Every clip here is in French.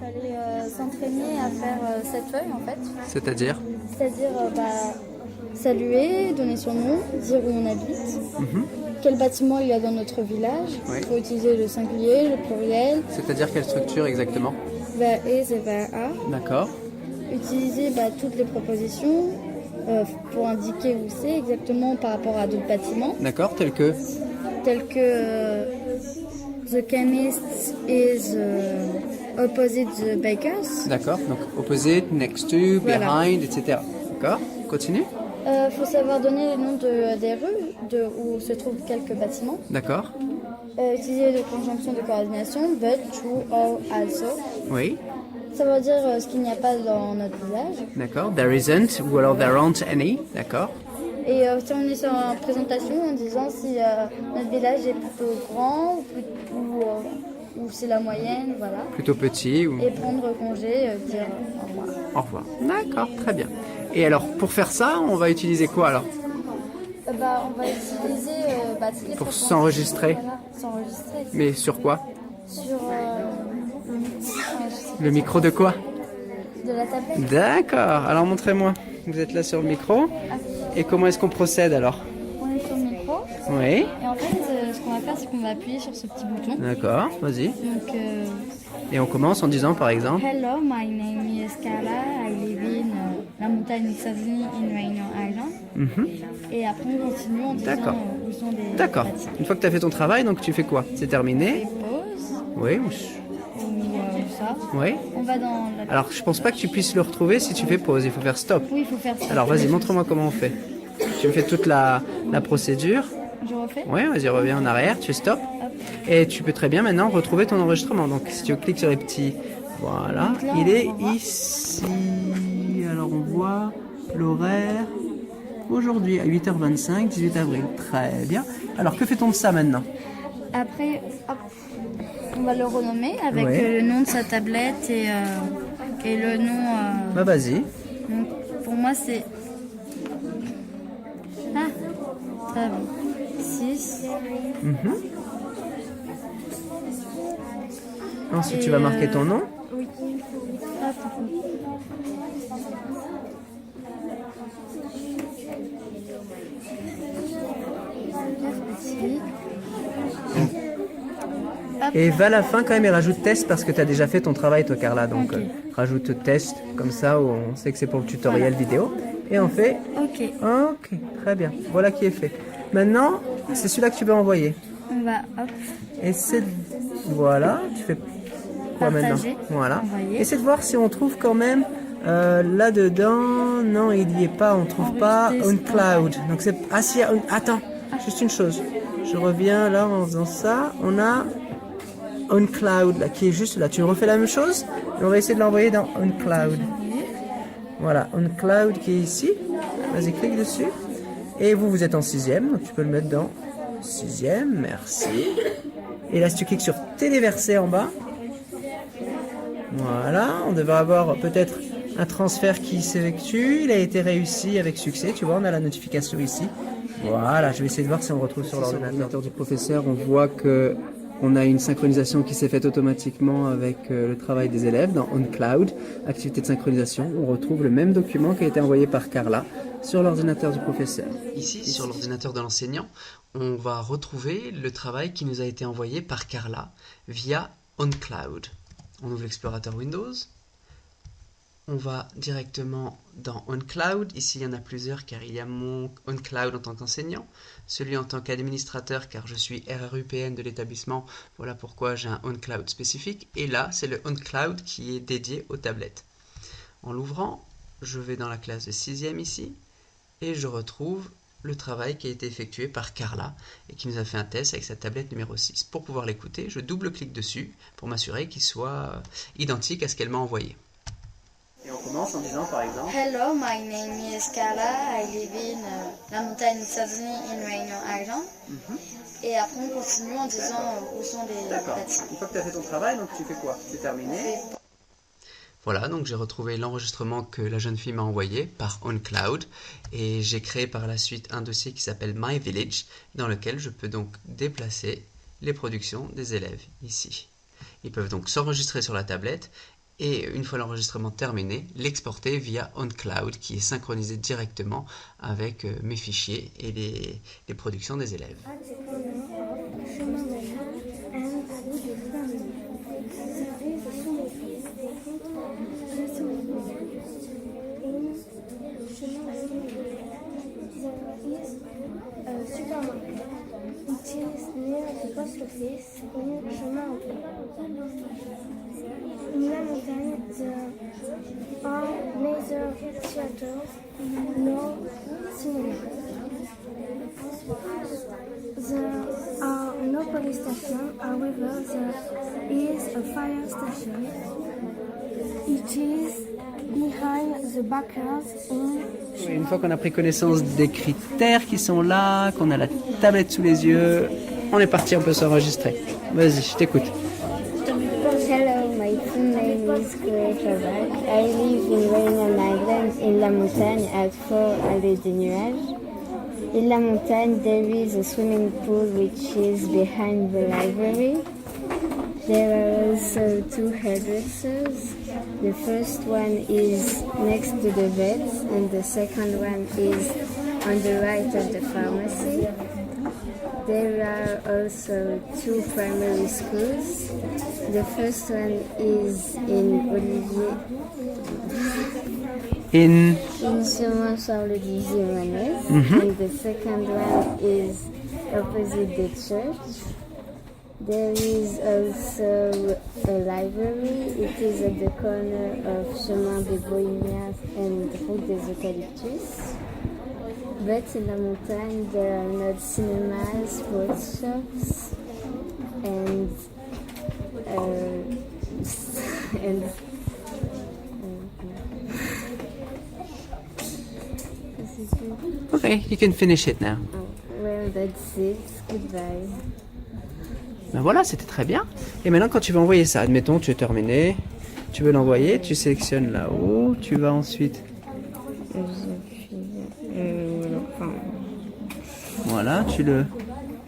fallait s'entraîner à faire cette feuille en fait. C'est-à-dire? C'est-à-dire saluer, donner son nom, dire où on habite, quel bâtiment il y a dans notre village. Oui. Il faut utiliser le singulier, le pluriel, C'est-à-dire quelle structure exactement? vers et c'est vers A. D'accord. Utiliser toutes les propositions pour indiquer où c'est exactement par rapport à d'autres bâtiments, D'accord, tel que? tels que the chemist is opposite the bakers. D'accord, donc opposite, next to, Voilà. behind, etc. D'accord, continue. Faut savoir donner les noms des rues où se trouvent quelques bâtiments. D'accord, Utiliser les conjonctions de coordination, but, true, or, also. oui, Ça veut dire ce qu'il n'y a pas dans notre village. d'accord, there isn't, ou alors there aren't any, d'accord. Et si on est sur une présentation en disant si notre village est plutôt grand ou c'est la moyenne, voilà. Plutôt petit, ou Et prendre congé, dire au revoir. au revoir. D'accord, très bien. Et alors, pour faire ça, on va utiliser quoi alors? On va utiliser toutes les Pour fréquences. s'enregistrer. Voilà, s'enregistrer. Mais sur quoi? Sur Le micro de quoi? de la tablette. D'accord, alors montrez-moi. Vous êtes là sur le micro. Et comment est-ce qu'on procède alors? On est sur le micro. Oui, Et en fait, ce qu'on va faire, c'est qu'on va appuyer sur ce petit bouton. d'accord, vas-y. Donc, Et on commence en disant par exemple, hello, my name is Carla. I live in la montagne Xavier in Rainier Island. Et après, on continue en disant D'accord. où sont les d'accord. bâtiments. Une fois que tu as fait ton travail, donc tu fais quoi? C'est Et terminé? pause, Oui, ou ça. oui. On va dans la... Alors, je pense pas que tu puisses le retrouver si tu fais pause, il faut faire stop. Oui, il faut faire ça. Alors, vas-y, montre-moi comment on fait. Tu me fais toute la procédure. Je refais. Oui, vas-y, reviens en arrière, tu fais stop. Et tu peux très bien maintenant retrouver ton enregistrement. Donc, si tu cliques sur les petits... Voilà, Donc là, il on est va voir. ici. Alors, on voit l'horaire. Aujourd'hui, à 8h25, 18 avril. Très bien. Alors, que fait-on de ça maintenant? Après, hop, on va le renommer avec Ouais. le nom de sa tablette et le nom... Bah, vas-y. donc, pour moi, c'est... Ah, table 6. Ensuite, tu vas marquer ton nom. Oui. Hop. Et va à la fin quand même et rajoute test parce que tu as déjà fait ton travail toi Carla. Donc Ok. rajoute test comme ça où on sait que c'est pour le tutoriel vidéo. Et on fait Ok, ok, très bien. Voilà qui est fait. Maintenant, c'est celui-là que tu veux envoyer. on va hop. Et c'est voilà, tu fais quoi Partager. maintenant? Voilà. Envoyer. Essaie de voir si on trouve quand même là-dedans. Non, il n'y est pas, on trouve pas Enregistrer. on cloud. Donc c'est ah si, attends, juste une chose. Je reviens là en faisant ça. On a on cloud là qui est juste là. Tu refais la même chose, et on va essayer de l'envoyer dans on cloud. Voilà, on cloud qui est ici. Vas-y, clique dessus. Et vous êtes en 6e, donc tu peux le mettre dans 6e. Merci. Et là, si tu cliques sur téléverser en bas, voilà, on devrait avoir peut-être un transfert qui s'effectue. Il a été réussi avec succès. Tu vois, on a la notification ici. Voilà, je vais essayer de voir si on le retrouve sur l'ordinateur du professeur. On voit que on a une synchronisation qui s'est faite automatiquement avec le travail des élèves dans OnCloud, activité de synchronisation. On retrouve le même document qui a été envoyé par Carla sur l'ordinateur du professeur. Ici, sur l'ordinateur de l'enseignant, on va retrouver le travail qui nous a été envoyé par Carla via OnCloud. On ouvre l'explorateur Windows. On va directement dans OnCloud. Ici, il y en a plusieurs car il y a mon OnCloud en tant qu'enseignant, celui en tant qu'administrateur car je suis RRUPN de l'établissement. Voilà pourquoi j'ai un OnCloud spécifique. Et là, c'est le OnCloud qui est dédié aux tablettes. En l'ouvrant, je vais dans la classe de 6e ici et je retrouve le travail qui a été effectué par Carla et qui nous a fait un test avec sa tablette numéro 6. Pour pouvoir l'écouter, je double-clique dessus pour m'assurer qu'il soit identique à ce qu'elle m'a envoyé. Et on commence en disant par exemple Hello, my name is Carla. I live in la montagne Xavier in Rainier Island. Et après, on continue en disant où sont les D'accord. bâtiments. Une fois que tu as fait ton travail, donc tu fais quoi? C'est terminé. Voilà, donc j'ai retrouvé l'enregistrement que la jeune fille m'a envoyé par OnCloud et j'ai créé par la suite un dossier qui s'appelle My Village dans lequel je peux donc déplacer les productions des élèves ici. Ils peuvent donc s'enregistrer sur la tablette et une fois l'enregistrement terminé, l'exporter via OnCloud qui est synchronisé directement avec mes fichiers et les productions des élèves. It is near the post office in Chemin au Pont. In La Montagne, there are neither theaters nor cinemas. There are no police stations, however, there is a fire station. It is behind the backers in Une fois qu'on a pris connaissance des critères qui sont là, qu'on a la tablette sous les yeux, on est parti, on peut s'enregistrer. Vas-y, je t'écoute. Hello, my full name is Chloé Chavak. I live in Réunion Island in La Montagne at 4 Allées des Nuages. In La Montagne there is a swimming pool which is behind the library. There are also 2 hairdressers. The first one is next to the vet and the second one is on the right of the pharmacy. There are also 2 primary schools. The first one is in Olivier. In Chemin-Charles-Olivier-Monnet. And the second one is opposite the church. There is also a library. It is at the corner of Chemin des Bohémiens and Route des Eucalyptus. But in La Montagne there are not cinemas, sports shops, and Okay, you can finish it now. Well, that's it. Goodbye. Ben voilà, c'était très bien. Et maintenant, quand tu vas envoyer ça, admettons, tu es terminé, tu veux l'envoyer, tu sélectionnes là-haut, tu vas ensuite... Voilà, tu le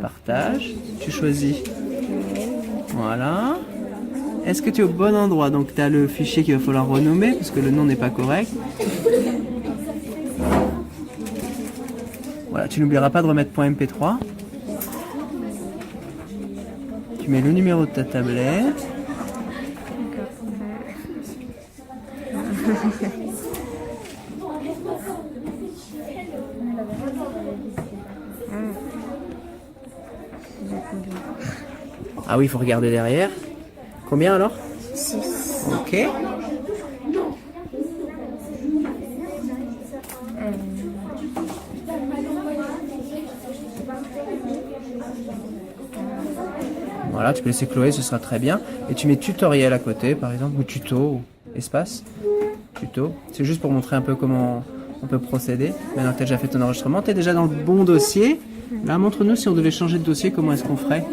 partages, tu choisis. Voilà. Est-ce que tu es au bon endroit? Donc tu as le fichier qu'il va falloir renommer parce que le nom n'est pas correct. Voilà, tu n'oublieras pas de remettre .mp3. Tu mets le numéro de ta tablette. Ah oui, il faut regarder derrière. Combien alors? 6. Ok. Voilà, tu peux laisser Chloé, ce sera très bien. Et tu mets tutoriel à côté, par exemple, ou tuto, ou espace. Tuto. C'est juste pour montrer un peu comment on peut procéder. Maintenant que tu as déjà fait ton enregistrement, tu es déjà dans le bon dossier. Là, montre-nous si on devait changer de dossier, comment est-ce qu'on ferait?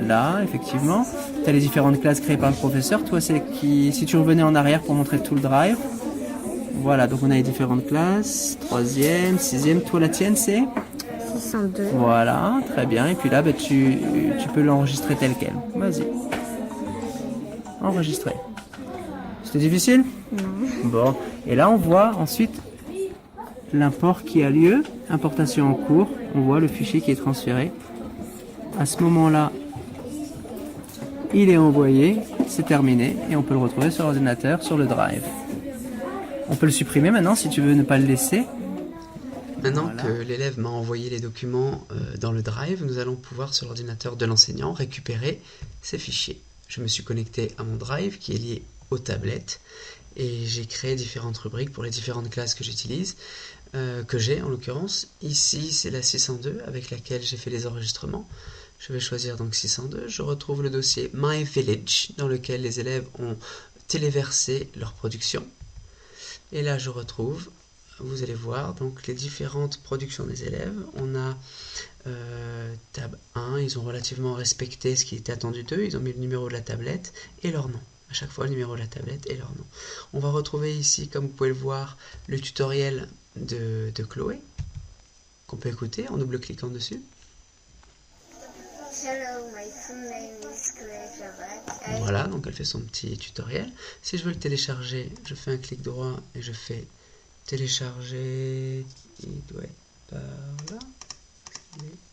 Là, effectivement, tu as les différentes classes créées par le professeur. Toi, c'est qui, si tu revenais en arrière pour montrer tout le drive. Voilà, donc on a les différentes classes. 3e, 6e. Toi, la tienne, c'est 602. Voilà, très bien. Et puis là, bah, tu peux l'enregistrer tel quel. Vas-y. Enregistrer. C'était difficile? Non. Bon. Et là, on voit ensuite l'import qui a lieu. Importation en cours. On voit le fichier qui est transféré. À ce moment-là, il est envoyé, c'est terminé, et on peut le retrouver sur l'ordinateur, sur le drive. On peut le supprimer maintenant si tu veux ne pas le laisser. Maintenant que l'élève m'a envoyé les documents dans le drive, nous allons pouvoir sur l'ordinateur de l'enseignant récupérer ces fichiers. Je me suis connecté à mon drive qui est lié aux tablettes et j'ai créé différentes rubriques pour les différentes classes que j'utilise, que j'ai en l'occurrence. Ici c'est la 602 avec laquelle j'ai fait les enregistrements. Je vais choisir donc 602, je retrouve le dossier My Village dans lequel les élèves ont téléversé leur production. Et là je retrouve, vous allez voir, donc les différentes productions des élèves. On a tab 1, ils ont relativement respecté ce qui était attendu d'eux, ils ont mis le numéro de la tablette et leur nom. À chaque fois le numéro de la tablette et leur nom. On va retrouver ici, comme vous pouvez le voir, le tutoriel de Chloé, qu'on peut écouter en double-cliquant dessus. Hello, my full name is Chloé Chavak. Voilà, donc elle fait son petit tutoriel. Si je veux le télécharger, je fais un clic droit et je fais télécharger. Il doit être par là.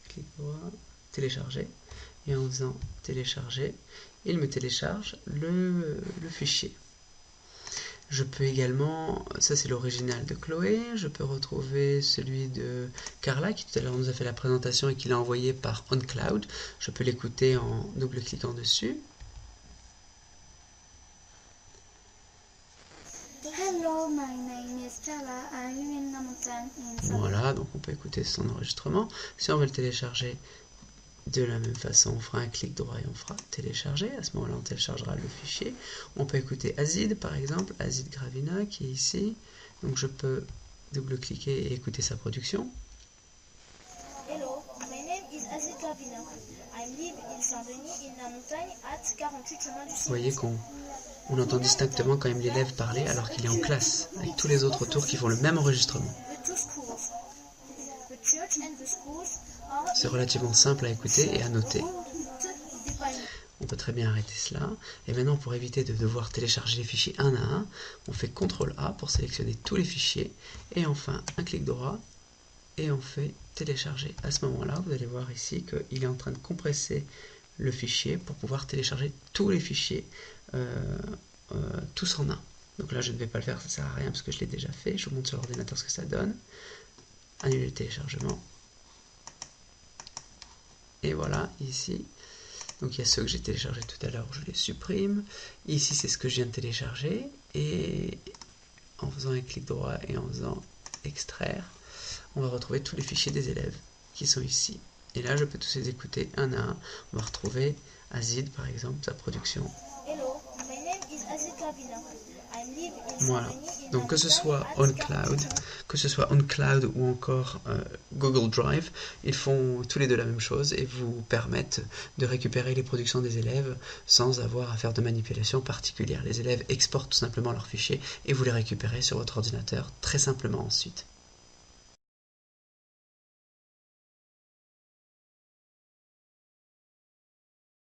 Clic droit, télécharger. Et en faisant télécharger, il me télécharge le fichier. Je peux également, ça c'est l'original de Chloé, je peux retrouver celui de Carla qui tout à l'heure nous a fait la présentation et qui l'a envoyé par OnCloud. Je peux l'écouter en double-cliquant dessus. Hello, my name is Carla. I live in the mountain in Savannah. Voilà, donc on peut écouter son enregistrement. Si on veut le télécharger de la même façon, on fera un clic droit et on fera télécharger. À ce moment-là, on téléchargera le fichier. On peut écouter Azid, par exemple, Azid Gravina, qui est ici. Donc je peux double-cliquer et écouter sa production. Hello, my name is Azid Gravina. I live in Saint-Denis in the mountain at 48 chemin du Vous voyez qu'on entend distinctement quand même l'élève parler alors qu'il est en classe, avec tous les autres autour qui font le même enregistrement. C'est relativement simple à écouter et à noter. On peut très bien arrêter cela. Et maintenant, pour éviter de devoir télécharger les fichiers un à un, on fait CTRL A pour sélectionner tous les fichiers. Et enfin, un clic droit et on fait télécharger. À ce moment-là, vous allez voir ici qu'il est en train de compresser le fichier pour pouvoir télécharger tous les fichiers, tous en un. Donc là, je ne vais pas le faire, ça ne sert à rien parce que je l'ai déjà fait. Je vous montre sur l'ordinateur ce que ça donne. Annuler le téléchargement. Et voilà, ici. Donc il y a ceux que j'ai téléchargés tout à l'heure, je les supprime. Ici, c'est ce que je viens de télécharger. Et en faisant un clic droit et en faisant extraire, on va retrouver tous les fichiers des élèves qui sont ici. Et là, je peux tous les écouter un à un. On va retrouver Azid, par exemple, sa production. Hello, my name is Azid Gravina. I live in Voilà. Saint-Denis in Donc que ce the soit mountain OnCloud ou encore Google Drive, ils font tous les deux la même chose et vous permettent de récupérer les productions des élèves sans avoir à faire de manipulation particulière. Les élèves exportent tout simplement leurs fichiers et vous les récupérez sur votre ordinateur très simplement ensuite.